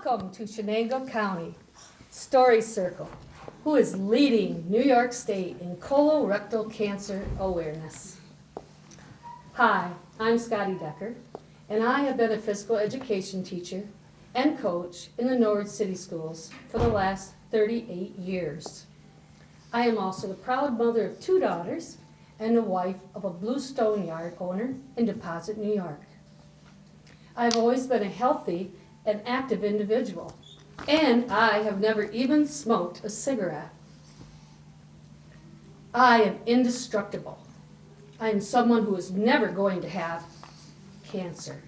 Welcome to Chenango County Story Circle, who is leading New York State in colorectal cancer awareness. Hi, I'm Scotty Decker, and I have been a physical education teacher and coach in the Norwood City Schools for the last 38 years. I am also the proud mother of 2 daughters and the wife of a Bluestone Yard owner in Deposit, New York. I've always been a healthy and active individual, and I have never even smoked a cigarette. I am indestructible. I am someone who is never going to have cancer.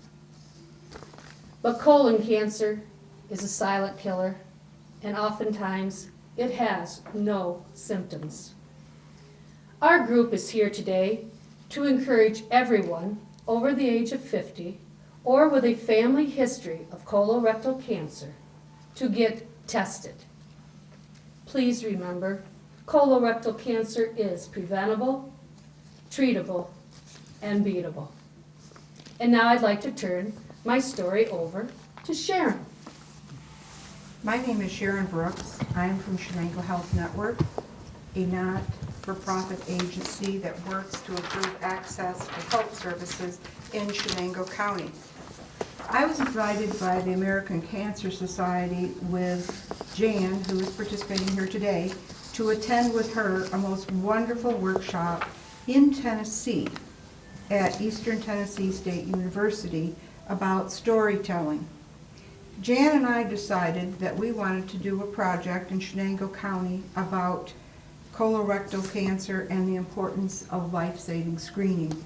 But colon cancer is a silent killer, and oftentimes it has no symptoms. Our group is here today to encourage everyone over the age of 50 or with a family history of colorectal cancer to get tested. Please remember, colorectal cancer is preventable, treatable, and beatable. And now I'd like to turn my story over to Sharon. My name is Sharon Brooks. I am from Chenango Health Network, a not-for-profit agency that works to improve access to health services in Chenango County. I was invited by the American Cancer Society with Jan, who is participating here today, to attend with her a most wonderful workshop in Tennessee at Eastern Tennessee State University about storytelling. Jan and I decided that we wanted to do a project in Chenango County about colorectal cancer and the importance of life-saving screening.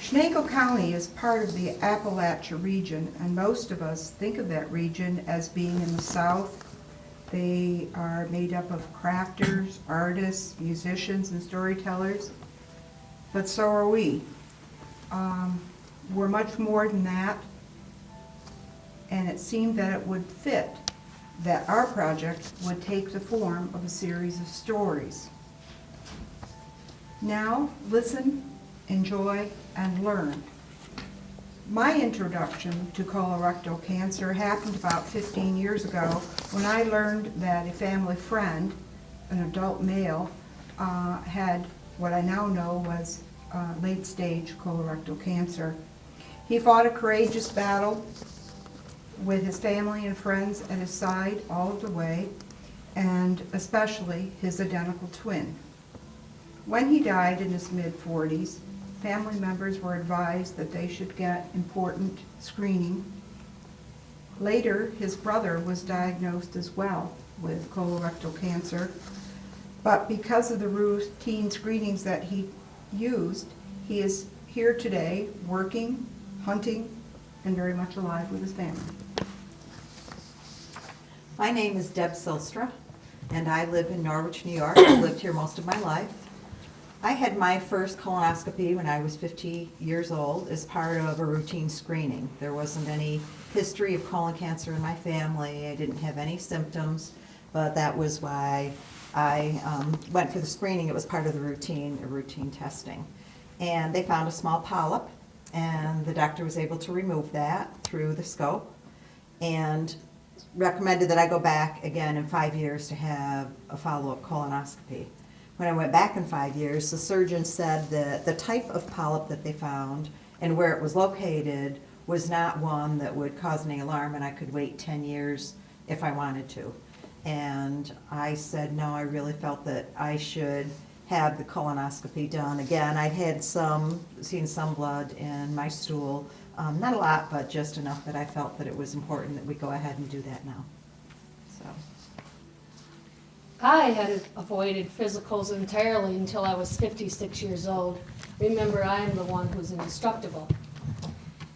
Chenango County is part of the Appalachia region, and most of us think of that region as being in the south. They are made up of crafters, artists, musicians, and storytellers, but so are we. We're much more than that, and it seemed that it would fit that our project would take the form of a series of stories. Now, listen, enjoy, and learn. My introduction to colorectal cancer happened about 15 years ago when I learned that a family friend, an adult male, had what I now know was late-stage colorectal cancer. He fought a courageous battle with his family and friends at his side all of the way, and especially his identical twin. When he died in his mid-40s, family members were advised that they should get important screening. Later, his brother was diagnosed as well with colorectal cancer, but because of the routine screenings that he used, he is here today working, hunting, and very much alive with his family. My name is Deb Silstra, and I live in Norwich, New York. I've lived here most of my life. I had my first colonoscopy when I was 50 years old as part of a routine screening. There wasn't any history of colon cancer in my family. I didn't have any symptoms, but that was why I went for the screening. It was part of the routine testing. And they found a small polyp, and the doctor was able to remove that through the scope and recommended that I go back again in 5 years to have a follow-up colonoscopy. When I went back in 5 years, the surgeon said that the type of polyp that they found and where it was located was not one that would cause any alarm, and I could wait 10 years if I wanted to. And I said, no, I really felt that I should have the colonoscopy done. Again, I'd had seen some blood in my stool, not a lot, but just enough that I felt that it was important that we go ahead and do that now. So. I had avoided physicals entirely until I was 56 years old. Remember, I am the one who's indestructible.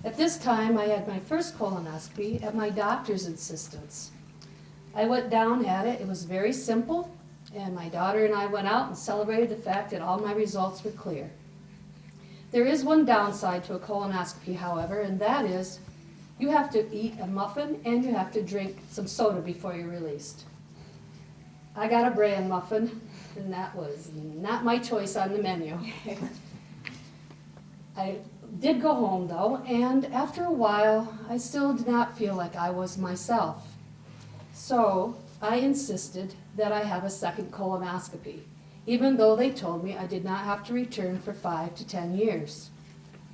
At this time, I had my first colonoscopy at my doctor's insistence. I went down at it. It was very simple, and my daughter and I went out and celebrated the fact that all my results were clear. There is one downside to a colonoscopy, however, and that is you have to eat a muffin and you have to drink some soda before you're released. I got a bran muffin, and that was not my choice on the menu. I did go home though, and after a while, I still did not feel like I was myself. So I insisted that I have a second colonoscopy, even though they told me I did not have to return for 5 to 10 years.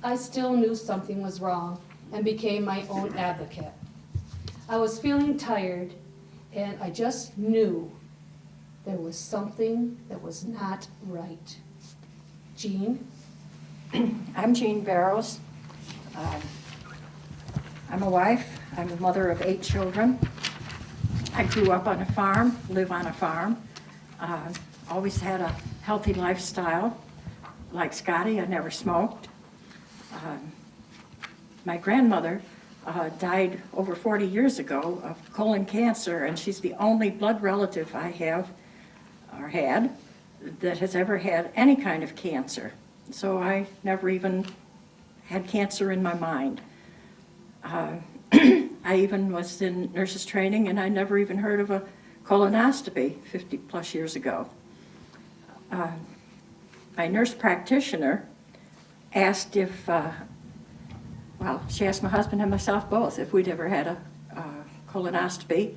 I still knew something was wrong and became my own advocate. I was feeling tired, and I just knew there was something that was not right. Jean? I'm Jean Barrows. I'm a wife. I'm the mother of 8 children. I grew up on a farm, live on a farm. Always had a healthy lifestyle. Like Scotty, I never smoked. My grandmother died over 40 years ago of colon cancer, and she's the only blood relative I have or had that has ever had any kind of cancer. So I never even had cancer in my mind. I even was in nurses training, and I never even heard of a colonoscopy 50 plus years ago. My nurse practitioner asked if, she asked my husband and myself both if we'd ever had a colonoscopy,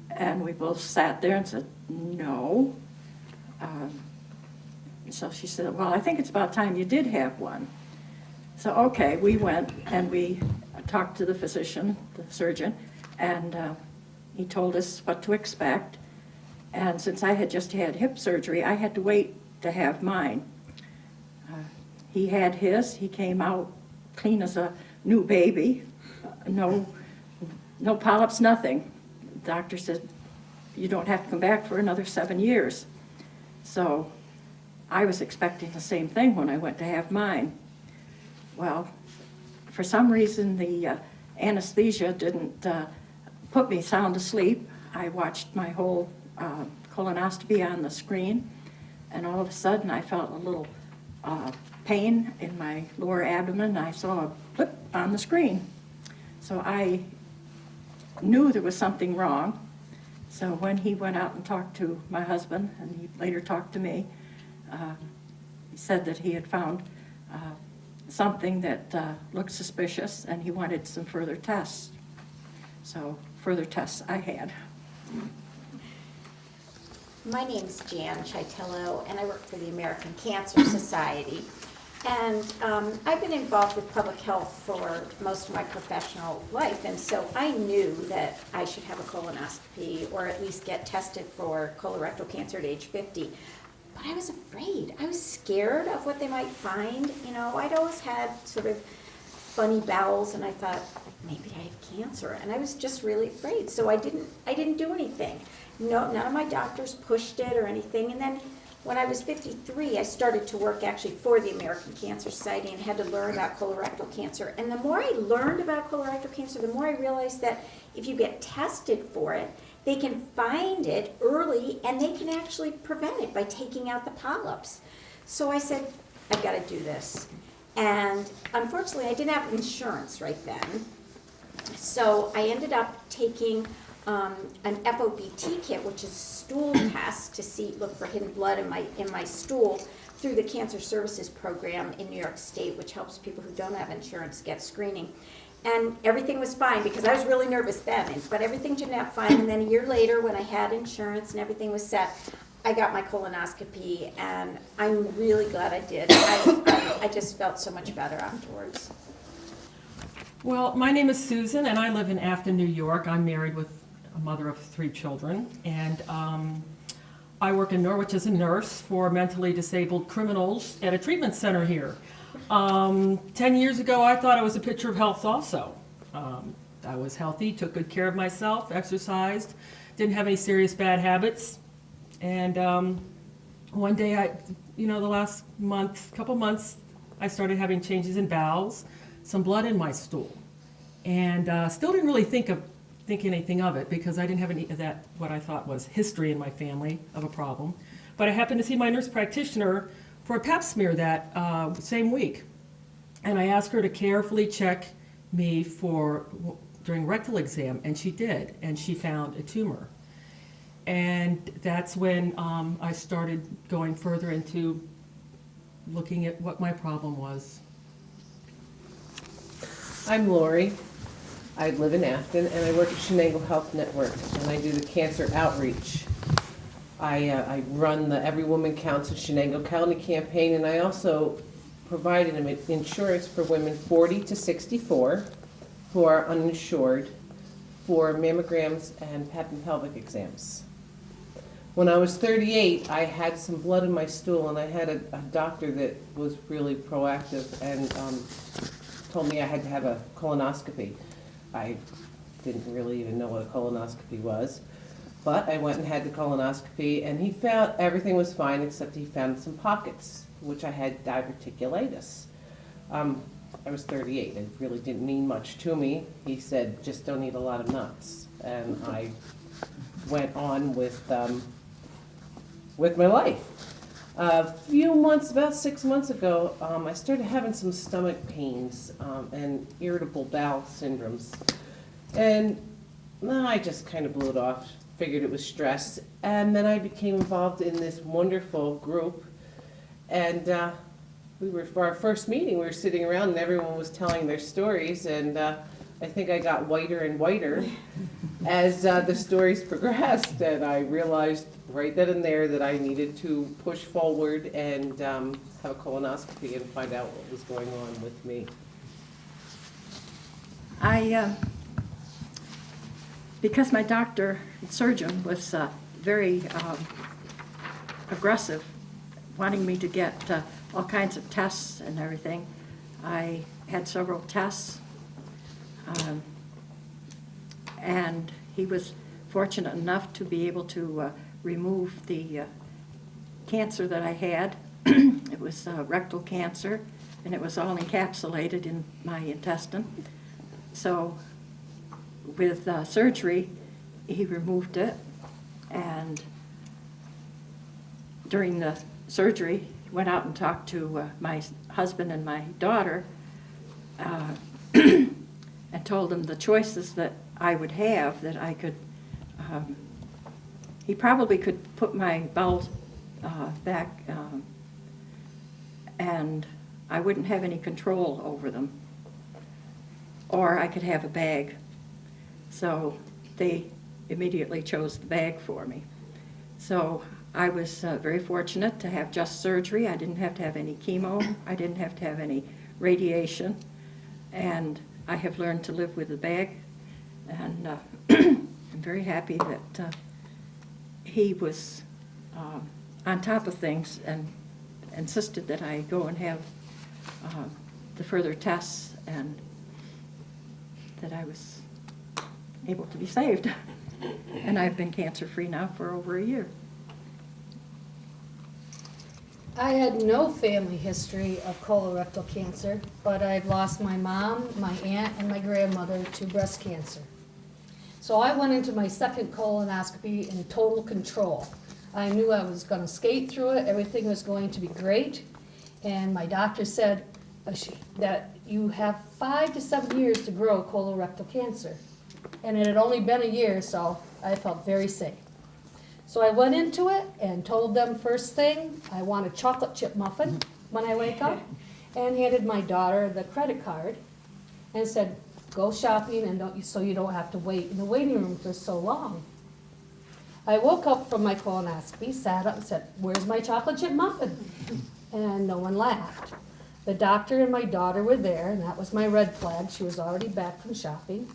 and we both sat there and said, no. So she said, well, I think it's about time you did have one. So, okay, we went and we talked to the physician, the surgeon, and he told us what to expect. And since I had just had hip surgery, I had to wait to have mine. He had his. He came out clean as a new baby. No polyps, nothing. The doctor said, you don't have to come back for another 7 years. So I was expecting the same thing when I went to have mine. Well, for some reason, the anesthesia didn't put me sound asleep. I watched my whole colonoscopy on the screen, and all of a sudden I felt a little pain in my lower abdomen. I saw a blip on the screen. So I knew there was something wrong. So when he went out and talked to my husband, and he later talked to me, he said that he had found something that looked suspicious, and he wanted some further tests. So further tests I had. My name's Jan Chitello, and I work for the American Cancer Society. And I've been involved with public health for most of my professional life, and so I knew that I should have a colonoscopy or at least get tested for colorectal cancer at age 50. But I was afraid. I was scared of what they might find. You know, I'd always had sort of funny bowels, and I thought, maybe I have cancer. And I was just really afraid, so I didn't do anything. No, none of my doctors pushed it or anything. And then when I was 53, I started to work actually for the American Cancer Society and had to learn about colorectal cancer. And the more I learned about colorectal cancer, the more I realized that if you get tested for it, they can find it early and they can actually prevent it by taking out the polyps. So I said, I've got to do this. And unfortunately, I didn't have insurance right then. So I ended up taking an FOBT kit, which is a stool test to look for hidden blood in my stool through the Cancer Services Program in New York State, which helps people who don't have insurance get screening. And everything was fine because I was really nervous then, but everything turned out fine. And then a year later, when I had insurance and everything was set, I got my colonoscopy, and I'm really glad I did. I just felt so much better afterwards. Well, my name is Susan, and I live in Afton, New York. I'm married with a mother of 3 children, and I work in Norwich as a nurse for mentally disabled criminals at a treatment center here. 10 years ago, I thought I was a picture of health also. I was healthy, took good care of myself, exercised, didn't have any serious bad habits. And one day, the last couple months, I started having changes in bowels, some blood in my stool. And still didn't really think anything of it because I didn't have any of that, what I thought was history in my family of a problem. But I happened to see my nurse practitioner for a pap smear that same week. And I asked her to carefully check me during rectal exam, and she did, and she found a tumor. And that's when I started going further into looking at what my problem was. I'm Lori. I live in Afton, and I work at Chenango Health Network, and I do the cancer outreach. I run the Every Woman Counts in Chenango County campaign, and I also provide insurance for women 40 to 64 who are uninsured for mammograms and pap and pelvic exams. When I was 38, I had some blood in my stool, and I had a doctor that was really proactive and told me I had to have a colonoscopy. I didn't really even know what a colonoscopy was, but I went and had the colonoscopy, and he found everything was fine except he found some pockets, which I had diverticulitis. I was 38. It really didn't mean much to me. He said, just don't eat a lot of nuts. And I went on with my life. A few months, about 6 months ago, I started having some stomach pains and irritable bowel syndromes. And I just kind of blew it off, figured it was stress. And then I became involved in this wonderful group. And for our first meeting, we were sitting around and everyone was telling their stories. And I think I got whiter and whiter as the stories progressed. And I realized right then and there that I needed to push forward and have a colonoscopy and find out what was going on with me. Because my doctor and surgeon was very aggressive, wanting me to get all kinds of tests and everything, I had several tests, and he was fortunate enough to be able to remove the cancer that I had. It was rectal cancer, and it was all encapsulated in my intestine. So with surgery, he removed it, and during the surgery, he went out and talked to my husband and my daughter and told them the choices that I would have, that I could, he probably could put my bowels back and I wouldn't have any control over them, or I could have a bag. So they immediately chose the bag for me. So I was very fortunate to have just surgery. I didn't have to have any chemo. I didn't have to have any radiation. And I have learned to live with the bag. And I'm very happy that he was on top of things and insisted that I go and have the further tests, and that I was able to be saved. And I've been cancer-free now for over a year. I had no family history of colorectal cancer, but I've lost my mom, my aunt, and my grandmother to breast cancer. So I went into my second colonoscopy in total control. I knew I was going to skate through it, everything was going to be great, and my doctor said that you have 5 to 7 years to grow colorectal cancer. And it had only been a year, so I felt very safe. So I went into it and told them first thing, I want a chocolate chip muffin when I wake up, and handed my daughter the credit card and said, go shopping and so you don't have to wait in the waiting room for so long. I woke up from my colonoscopy, sat up and said, where's my chocolate chip muffin? And no one laughed. The doctor and my daughter were there, and that was my red flag. She was already back from shopping.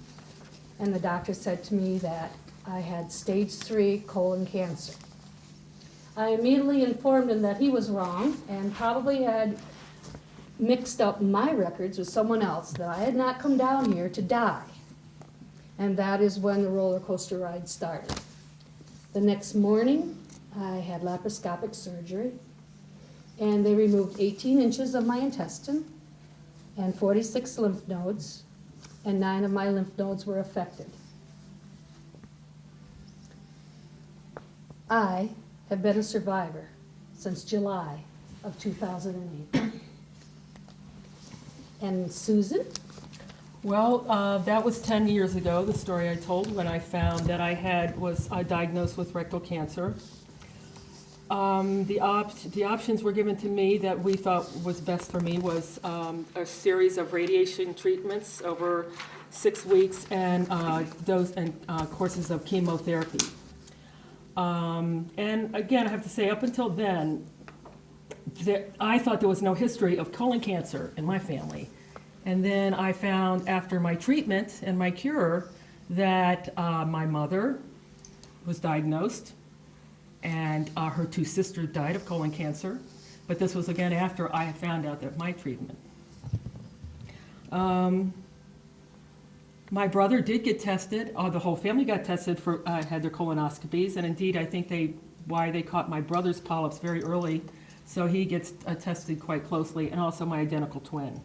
And the doctor said to me that I had stage 3 colon cancer. I immediately informed him that he was wrong and probably had mixed up my records with someone else, that I had not come down here to die. And that is when the roller coaster ride started. The next morning, I had laparoscopic surgery, and they removed 18 inches of my intestine and 46 lymph nodes, and 9 of my lymph nodes were affected. I have been a survivor since July of 2008. And Susan? Well, that was 10 years ago, the story I told, when I found that was diagnosed with rectal cancer. The options were given to me that we thought was best for me was a series of radiation treatments over 6 weeks and courses of chemotherapy. And again, I have to say, up until then, I thought there was no history of colon cancer in my family. And then I found after my treatment and my cure that my mother was diagnosed and her 2 sisters died of colon cancer. But this was again after I had found out that my treatment. My brother did get tested. The whole family got tested for had their colonoscopies, and indeed, I think why they caught my brother's polyps very early, so he gets tested quite closely, and also my identical twin.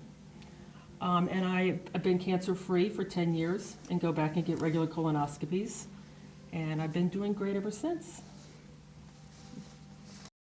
And I've been cancer-free for 10 years, and go back and get regular colonoscopies, and I've been doing great ever since.